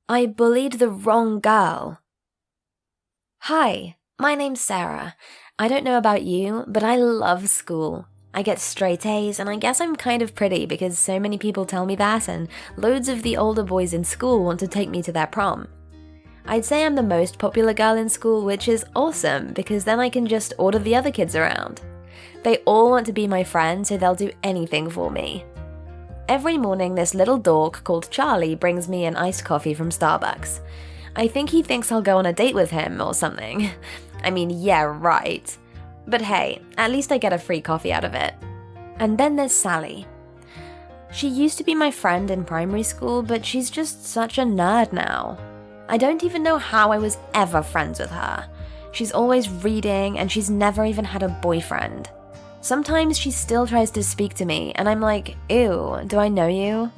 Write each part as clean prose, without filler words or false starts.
I bullied the wrong girl. Hi, my name's Sarah. I don't know about you, but I love school. I get straight A's, and I guess I'm kind of pretty because so many people tell me that, and loads of the older boys in school want to take me to their prom. I'd say I'm the most popular girl in school, which is awesome because then I can just order the other kids around. They all want to be my friend, so they'll do anything for me. Every morning, this little dork called Charlie brings me an iced coffee from Starbucks. I think he thinks I'll go on a date with him or something. I mean, yeah, right. But hey, at least I get a free coffee out of it. And then there's Sally. She used to be my friend in primary school, but she's just such a nerd now. I don't even know how I was ever friends with her. She's always reading, and she's never even had a boyfriend. Sometimes she still tries to speak to me, and I'm like, ew, do I know you?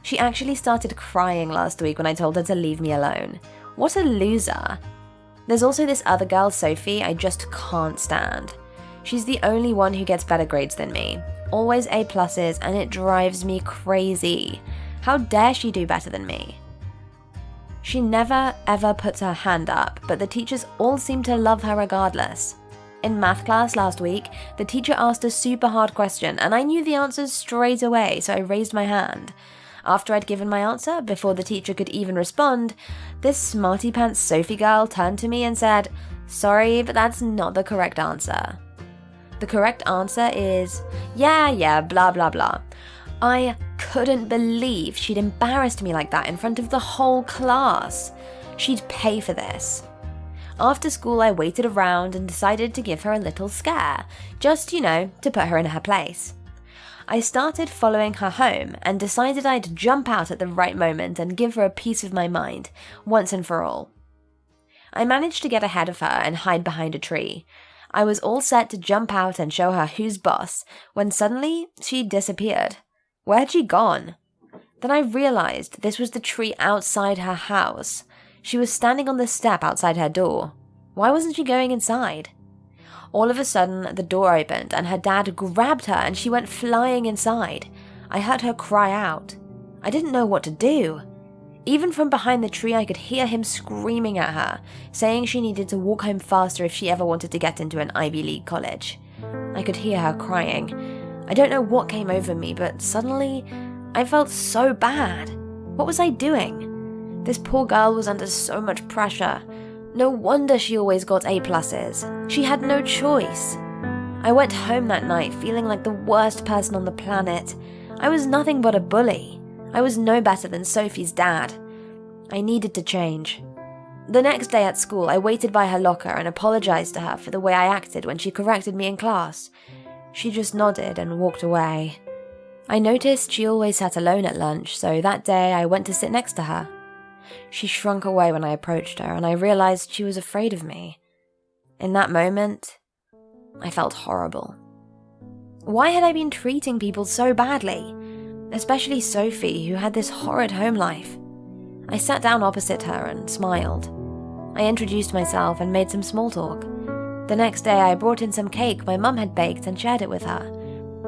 She actually started crying last week when I told her to leave me alone. What a loser. There's also this other girl, Sophie, I just can't stand. She's the only one who gets better grades than me. Always A+, and it drives me crazy. How dare she do better than me? She never ever puts her hand up, but the teachers all seem to love her regardless. In math class last week, the teacher asked a super hard question, and I knew the answers straight away, so I raised my hand. After I'd given my answer, before the teacher could even respond, this smarty pants Sophie girl turned to me and said, "Sorry, but that's not the correct answer." The correct answer is, yeah, blah blah blah. I couldn't believe she'd embarrassed me like that in front of the whole class. She'd pay for this. After school, I waited around and decided to give her a little scare, just, to put her in her place. I started following her home and decided I'd jump out at the right moment and give her a piece of my mind, once and for all. I managed to get ahead of her and hide behind a tree. I was all set to jump out and show her who's boss, when suddenly she disappeared. Where'd she gone? Then I realized this was the tree outside her house. She was standing on the step outside her door. Why wasn't she going inside? All of a sudden, the door opened and her dad grabbed her and she went flying inside. I heard her cry out. I didn't know what to do. Even from behind the tree, I could hear him screaming at her, saying she needed to walk home faster if she ever wanted to get into an Ivy League college. I could hear her crying. I don't know what came over me, but suddenly, I felt so bad. What was I doing? This poor girl was under so much pressure. No wonder she always got A+. She had no choice. I went home that night feeling like the worst person on the planet. I was nothing but a bully. I was no better than Sophie's dad. I needed to change. The next day at school, I waited by her locker and apologized to her for the way I acted when she corrected me in class. She just nodded and walked away. I noticed she always sat alone at lunch, so that day I went to sit next to her. She shrunk away when I approached her, and I realized she was afraid of me. In that moment, I felt horrible. Why had I been treating people so badly? Especially Sophie, who had this horrid home life. I sat down opposite her and smiled. I introduced myself and made some small talk. The next day, I brought in some cake my mum had baked and shared it with her.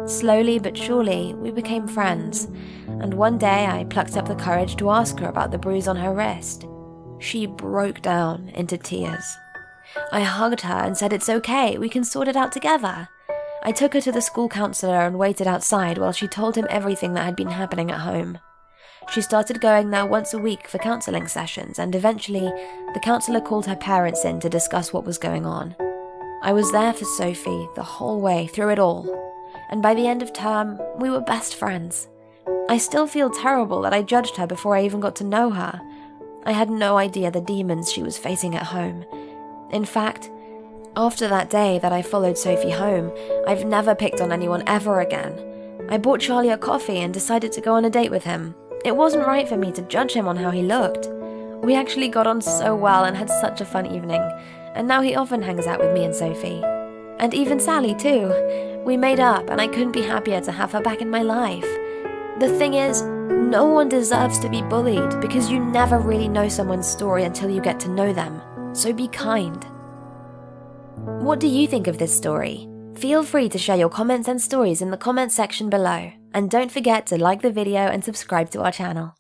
Slowly but surely, we became friends, and one day I plucked up the courage to ask her about the bruise on her wrist. She broke down into tears. I hugged her and said it's okay, we can sort it out together. I took her to the school counselor and waited outside while she told him everything that had been happening at home. She started going there once a week for counseling sessions, and eventually, the counselor called her parents in to discuss what was going on. I was there for Sophie the whole way through it all. And by the end of term, we were best friends. I still feel terrible that I judged her before I even got to know her. I had no idea the demons she was facing at home. In fact, after that day that I followed Sophie home, I've never picked on anyone ever again. I bought Charlie a coffee and decided to go on a date with him. It wasn't right for me to judge him on how he looked. We actually got on so well and had such a fun evening, and now he often hangs out with me and Sophie. And even Sally too. We made up, and I couldn't be happier to have her back in my life. The thing is, no one deserves to be bullied because you never really know someone's story until you get to know them. So be kind. What do you think of this story? Feel free to share your comments and stories in the comments section below. And don't forget to like the video and subscribe to our channel.